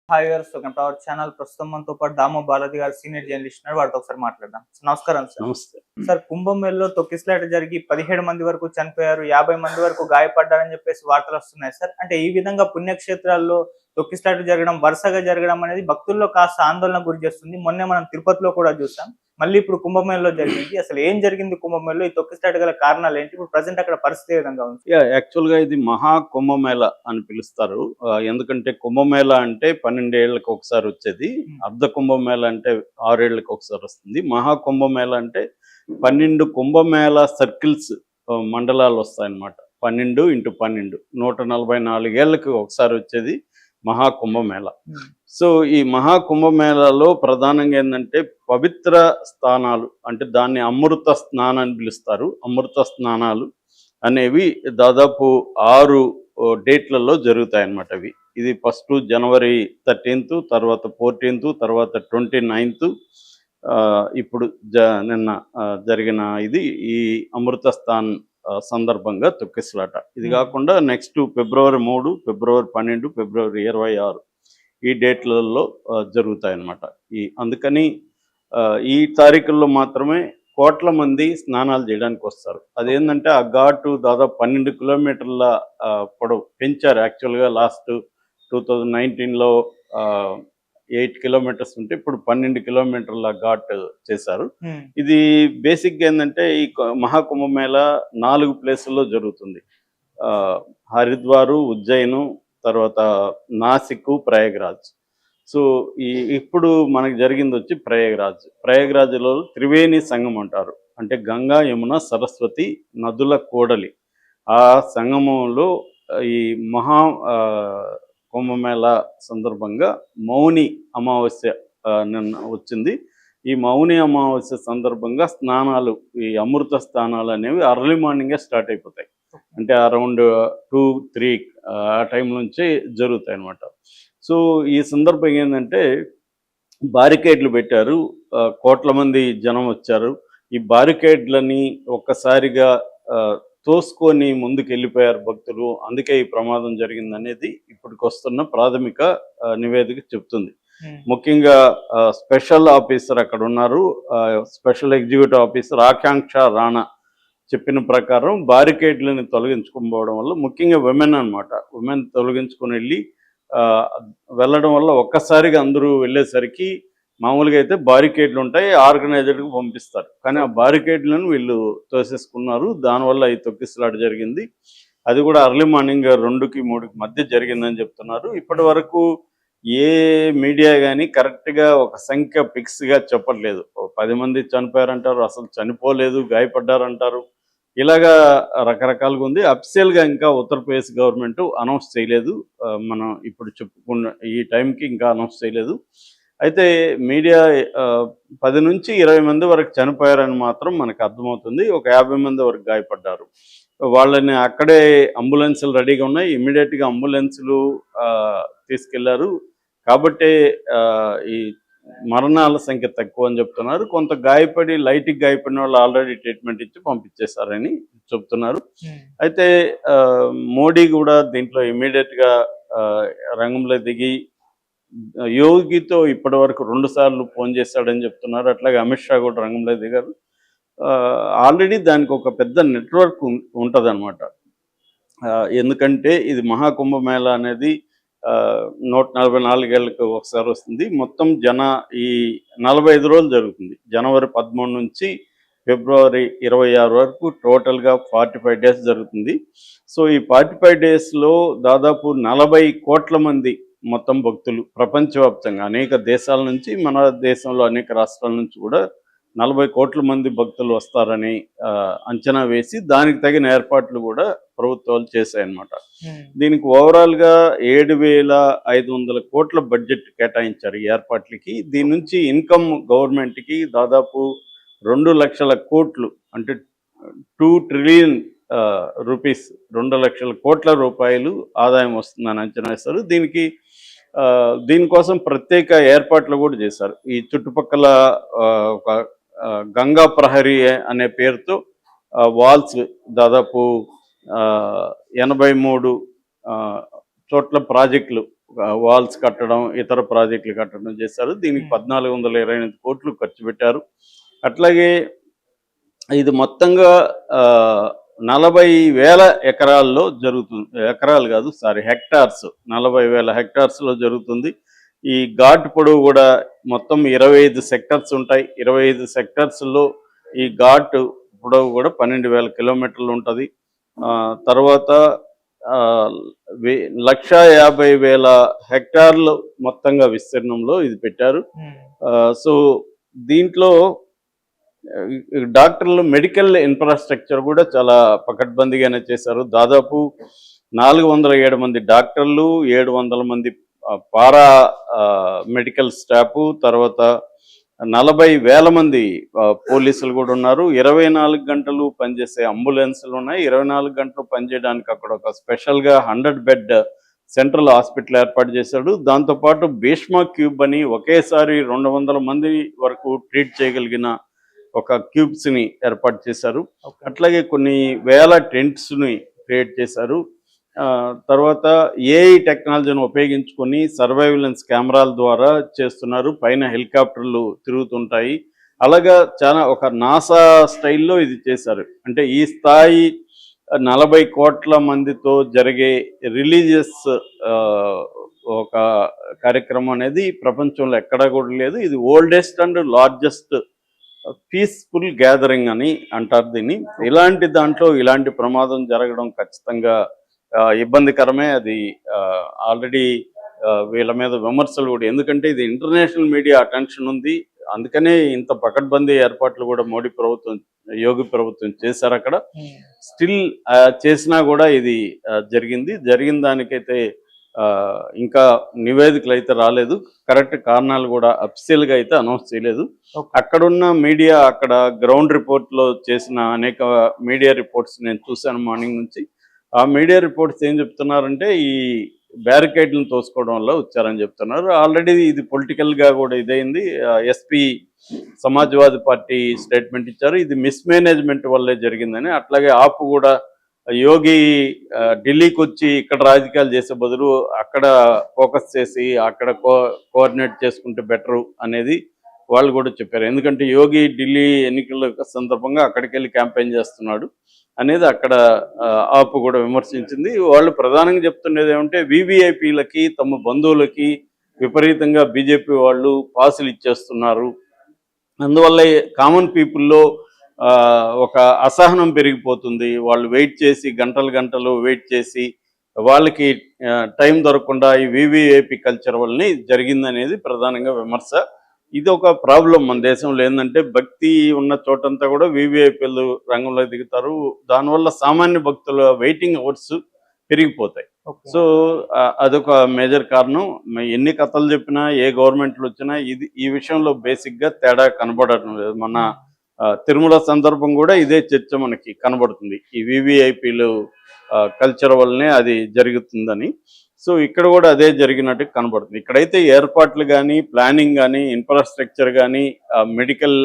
Hi viewers, welcome to our channel. ప్రస్తుతం మనతో పాటు దామో బాలాజీ గారు సీనియర్ జర్నలిస్ట్ ఉన్నారు. వారితో ఒకసారి మాట్లాడదాం. నమస్కారం సార్. నమస్తే. సార్, కుంభమేళలో తొక్కిసలాట జరిగి 17 మంది వరకు చనిపోయారు, 50 మంది వరకు గాయపడ్డారని చెప్పేసి వార్తలు వస్తున్నాయి సార్. అంటే ఈ విధంగా పుణ్యక్షేత్రాల్లో తొక్కిసలాట జరగడం, వరుసగా జరగడం అనేది భక్తుల్లో కాస్త ఆందోళన గురి చేస్తుంది. మొన్నే మనం తిరుపతిలో కూడా చూసాం. మళ్ళీ ఇప్పుడు కుంభమేళలో జరిగింది. అసలు ఏం జరిగింది కుంభమేళలో? ఈ తొక్కిసలాట గల కారణాలు ఏంటి? ఇప్పుడు ప్రజెంట్ అక్కడ పరిస్థితి ఏ విధంగా ఉంది? యాక్చువల్గా ఇది మహా కుంభమేళ అని పిలుస్తారు. ఎందుకంటే కుంభమేళ అంటే 12 ఏళ్ళకి ఒకసారి వచ్చేది. అర్ధ కుంభమేళ అంటే 6 ఏళ్ళకి ఒకసారి వస్తుంది. మహా కుంభమేళ అంటే 12 కుంభమేళ సర్కిల్స్, మండలాలు వస్తాయన్నమాట. 12 × 12 144 ఏళ్ళకి ఒకసారి వచ్చేది మహాకుంభమేళ. సో ఈ మహాకుంభమేళలో ప్రధానంగా ఏంటంటే పవిత్ర స్థానాలు, అంటే దాన్ని అమృత స్నానం అని పిలుస్తారు. అమృత స్నానాలు అనేవి దాదాపు 6 డేట్లలో జరుగుతాయి అన్నమాట. ఇది ఫస్ట్ జనవరి 13, తర్వాత 14, తర్వాత 29, ఇప్పుడు నిన్న జరిగిన ఇది ఈ అమృత స్థాన్ సందర్భంగా తొక్కిసలాట. ఇది కాకుండా నెక్స్ట్ ఫిబ్రవరి 3, ఫిబ్రవరి 12, ఫిబ్రవరి 26 ఈ డేట్లలో జరుగుతాయన్నమాట. అందుకని ఈ తారీఖుల్లో మాత్రమే కోట్ల మంది స్నానాలు చేయడానికి వస్తారు. అదేంటంటే ఆ ఘాటు దాదాపు 12 కిలోమీటర్ల పొడవు పెంచారు. యాక్చువల్గా లాస్ట్ 2019లో 8 కిలోమీటర్స్ ఉంటే ఇప్పుడు 12 కిలోమీటర్ల ఘాట్ చేశారు. ఇది బేసిక్గా ఏంటంటే ఈ మహాకుంభమేళ 4 ప్లేసుల్లో జరుగుతుంది. హరిద్వారు, ఉజ్జయిను, తర్వాత నాసిక్, ప్రయాగ్రాజ్. సో ఇప్పుడు మనకు జరిగింది వచ్చి ప్రయాగ్రాజ్లో త్రివేణి సంగమం అంటారు. అంటే గంగా, యమున, సరస్వతి నదుల కూడలి. ఆ సంగమంలో ఈ మహా కుంభమేళ సందర్భంగా మౌని అమావాస్య నిన్న వచ్చింది. ఈ మౌని అమావాస్య సందర్భంగా స్నానాలు, ఈ అమృత స్నానాలు అనేవి అర్లీ మార్నింగే స్టార్ట్ అయిపోతాయి. అంటే అరౌండ్ 2-3 ఆ టైం నుంచి జరుగుతాయి అన్నమాట. సో ఈ సందర్భం ఏంటంటే బారికేడ్లు పెట్టారు. కోట్ల మంది జనం వచ్చారు. ఈ బారికేడ్లని ఒక్కసారిగా తోసుకొని ముందుకు వెళ్ళిపోయారు భక్తులు. అందుకే ఈ ప్రమాదం జరిగిందనేది ఇప్పటికి వస్తున్న ప్రాథమిక నివేదిక చెప్తుంది. ముఖ్యంగా స్పెషల్ ఆఫీసర్ అక్కడ ఉన్నారు, స్పెషల్ ఎగ్జిక్యూటివ్ ఆఫీసర్ ఆకాంక్ష రాణా చెప్పిన ప్రకారం బారికేడ్లని తొలగించుకోవడం వల్ల, ముఖ్యంగా విమెన్ అనమాట, విమెన్ తొలగించుకొని వెళ్ళడం వల్ల ఒక్కసారిగా అందరూ వెళ్ళేసరికి మామూలుగా అయితే బారికేడ్లు ఉంటాయి, ఆర్గనైజర్కి పంపిస్తారు. కానీ ఆ బారికేడ్లను వీళ్ళు తోసేసుకున్నారు. దానివల్ల ఈ తొక్కిసలాట జరిగింది. అది కూడా అర్లీ మార్నింగ్ 2-3 మధ్య జరిగిందని చెప్తున్నారు. ఇప్పటి వరకు ఏ మీడియా కానీ కరెక్ట్గా ఒక సంఖ్య ఫిక్స్గా చెప్పట్లేదు. 10 మంది చనిపోయారంటారు, అసలు చనిపోలేదు, గాయపడ్డారంటారు. ఇలాగా రకరకాలుగా ఉంది. అఫీషియల్గా ఇంకా ఉత్తరప్రదేశ్ గవర్నమెంట్ అనౌన్స్ చేయలేదు. మనం ఇప్పుడు చెప్పుకున్న ఈ టైంకి ఇంకా అనౌన్స్ చేయలేదు. అయితే మీడియా 10 నుంచి 20 మంది వరకు చనిపోయారని మాత్రం మనకు అర్థమవుతుంది. ఒక 50 మంది వరకు గాయపడ్డారు. వాళ్ళని అక్కడే అంబులెన్సులు రెడీగా ఉన్నాయి. ఇమ్మీడియట్గా అంబులెన్సులు తీసుకెళ్లారు. కాబట్టే ఈ మరణాల సంఖ్య తక్కువ అని చెప్తున్నారు. కొంత గాయపడి లైట్గా గాయపడిన వాళ్ళు ఆల్రెడీ ట్రీట్మెంట్ ఇచ్చి పంపించేశారని చెప్తున్నారు. అయితే మోడీ కూడా దీంట్లో ఇమ్మీడియట్గా రంగంలో దిగి యోగితో ఇప్పటి వరకు 2 సార్లు ఫోన్ చేశాడని చెప్తున్నారు. అట్లాగే అమిత్ షా కూడా రంగంలో దిగారు. ఆల్రెడీ దానికి ఒక పెద్ద నెట్వర్క్ ఉంటుందన్నమాట. ఎందుకంటే ఇది మహాకుంభమేళ అనేది 144 ఏళ్ళకి ఒకసారి వస్తుంది. మొత్తం ఈ 45 రోజులు జరుగుతుంది. జనవరి 13 నుంచి ఫిబ్రవరి 26 వరకు టోటల్గా 45 డేస్ జరుగుతుంది. సో ఈ 45 డేస్లో దాదాపు 40 కోట్ల మంది మొత్తం భక్తులు ప్రపంచవ్యాప్తంగా అనేక దేశాల నుంచి, మన దేశంలో అనేక రాష్ట్రాల నుంచి కూడా 40 కోట్ల మంది భక్తులు వస్తారని అంచనా వేసి దానికి తగిన ఏర్పాట్లు కూడా ప్రభుత్వాలు చేశాయన్నమాట. దీనికి ఓవరాల్గా 7,500 కోట్ల బడ్జెట్ కేటాయించారు ఈ ఏర్పాట్లకి. దీని నుంచి ఇన్కమ్ గవర్నమెంట్కి దాదాపు 2 లక్షల కోట్లు, అంటే 2 ట్రిలియన్ రూపీస్, 2 లక్షల కోట్ల రూపాయలు ఆదాయం వస్తుందని అంచనా వేస్తారు. దీనికోసం ప్రత్యేక ఏర్పాట్లు కూడా చేశారు. ఈ చుట్టుపక్కల ఒక గంగా ప్రహరీ అనే పేరుతో వాల్స్ దాదాపు 83 చోట్ల ప్రాజెక్టులు వాల్స్ కట్టడం, ఇతర ప్రాజెక్టులు కట్టడం చేశారు. దీనికి 1428 కోట్లు ఖర్చు పెట్టారు. అట్లాగే ఇది మొత్తంగా 40,000 ఎకరాల్లో జరుగుతుంది. ఎకరాలు కాదు, సారీ, హెక్టార్స్. 40,000 హెక్టార్స్లో జరుగుతుంది. ఈ ఘాట్ పొడవు కూడా మొత్తం 25 సెక్టర్స్ ఉంటాయి. 25 సెక్టర్స్లో ఈ ఘాట్ పొడవు కూడా 12,000 కిలోమీటర్లు ఉంటుంది. తర్వాత 1,50,000 హెక్టార్లు మొత్తంగా విస్తీర్ణంలో ఇది పెట్టారు. సో దీంట్లో డాక్టర్లు, మెడికల్ ఇన్ఫ్రాస్ట్రక్చర్ కూడా చాలా పకడ్బందీగానే చేశారు. దాదాపు 407 మంది డాక్టర్లు, 700 మంది పారా మెడికల్ స్టాఫ్, తర్వాత 40,000 మంది పోలీసులు కూడా ఉన్నారు. 24 గంటలు పనిచేసే అంబులెన్సులు ఉన్నాయి. 24 గంటలు పనిచేయడానికి అక్కడ ఒక స్పెషల్గా 100 బెడ్ సెంట్రల్ హాస్పిటల్ ఏర్పాటు చేశాడు. దాంతోపాటు భీష్మా క్యూబ్ అని ఒకేసారి 200 మంది వరకు ట్రీట్ చేయగలిగిన ఒక క్యూబ్స్ని ఏర్పాటు చేశారు. అట్లాగే కొన్ని వేల టెంట్స్ని క్రియేట్ చేశారు. తర్వాత ఏఐ టెక్నాలజీని ఉపయోగించుకొని సర్వైలెన్స్ కెమెరాల ద్వారా చేస్తున్నారు. పైన హెలికాప్టర్లు తిరుగుతుంటాయి. అలాగా చాలా ఒక నాసా స్టైల్లో ఇది చేశారు. అంటే ఈ స్థాయి 40 కోట్ల మందితో జరిగే రిలీజియస్ ఒక కార్యక్రమం అనేది ప్రపంచంలో ఎక్కడా కూడా లేదు. ఇది oldest and largest peaceful gathering అని అంటారు దీన్ని. ఇలాంటి దాంట్లో ఇలాంటి ప్రమాదం జరగడం ఖచ్చితంగా ఇబ్బందికరమే. అది ఆల్రెడీ వీళ్ళ మీద విమర్శలు కూడా, ఎందుకంటే ఇది ఇంటర్నేషనల్ మీడియా అటెన్షన్ ఉంది. అందుకనే ఇంత పకడ్బందీ ఏర్పాట్లు కూడా మోడీ ప్రభుత్వం, యోగి ప్రభుత్వం చేశారు అక్కడ. స్టిల్ చేసినా కూడా ఇది జరిగిన దానికైతే ఇంకా నివేదికలు అయితే రాలేదు. కరెక్ట్ కారణాలు కూడా అఫీషియల్గా అయితే అనౌన్స్ చేయలేదు. అక్కడున్న మీడియా, అక్కడ గ్రౌండ్ రిపోర్ట్లో చేసిన అనేక మీడియా రిపోర్ట్స్ నేను చూశాను మార్నింగ్ నుంచి. ఆ మీడియా రిపోర్ట్స్ ఏం చెప్తున్నారంటే ఈ బ్యారికేడ్లను తోసుకోవడం వల్ల వచ్చారని చెప్తున్నారు. ఆల్రెడీ ఇది పొలిటికల్గా కూడా ఇదైంది. ఎస్పీ సమాజ్వాదీ పార్టీ స్టేట్మెంట్ ఇచ్చారు, ఇది మిస్మేనేజ్మెంట్ వల్లే జరిగిందని. అట్లాగే ఆపు కూడా యోగి ఢిల్లీకి వచ్చి ఇక్కడ రాజకీయాలు చేసే బదులు అక్కడ ఫోకస్ చేసి అక్కడ కోఆర్డినేట్ చేసుకుంటే బెటరు అనేది వాళ్ళు కూడా చెప్పారు. ఎందుకంటే యోగి ఢిల్లీ ఎన్నికల సందర్భంగా అక్కడికి వెళ్ళి క్యాంపెయిన్ చేస్తున్నాడు అనేది అక్కడ ఆపు కూడా విమర్శించింది. వాళ్ళు ప్రధానంగా చెప్తున్నది ఏమంటే వివిఐపీలకి, తమ బంధువులకి విపరీతంగా బీజేపీ వాళ్ళు పాసులు ఇచ్చేస్తున్నారు. అందువల్ల కామన్ పీపుల్లో ఒక అసహనం పెరిగిపోతుంది. వాళ్ళు వెయిట్ చేసి గంటలు వెయిట్ చేసి వాళ్ళకి టైం దొరకకుండా ఈ వివిఐపి కల్చర్ వల్లనే జరిగిందనేది ప్రధానంగా విమర్శ. ఇది ఒక ప్రాబ్లం మన దేశంలో. ఏంటంటే భక్తి ఉన్న చోటంతా కూడా వివిఐపీలు రంగంలో దిగుతారు. దానివల్ల సామాన్య భక్తుల వెయిటింగ్ అవర్స్ పెరిగిపోతాయి. సో అదొక మేజర్ కారణం. ఎన్ని కథలు చెప్పినా, ఏ గవర్నమెంట్లు వచ్చినా ఈ విషయంలో బేసిక్గా తేడా కనబడటం లేదు. మన తిరుమల సందర్భం కూడా ఇదే చర్చ మనకి కనబడుతుంది. ఈ వివిఐపీలు కల్చర్ వల్లనే అది జరుగుతుందని. సో ఇక్కడ కూడా అదే జరిగినట్టు కనబడుతుంది. ఇక్కడైతే ఏర్పాట్లు కానీ, ప్లానింగ్ కానీ, ఇన్ఫ్రాస్ట్రక్చర్ కానీ, మెడికల్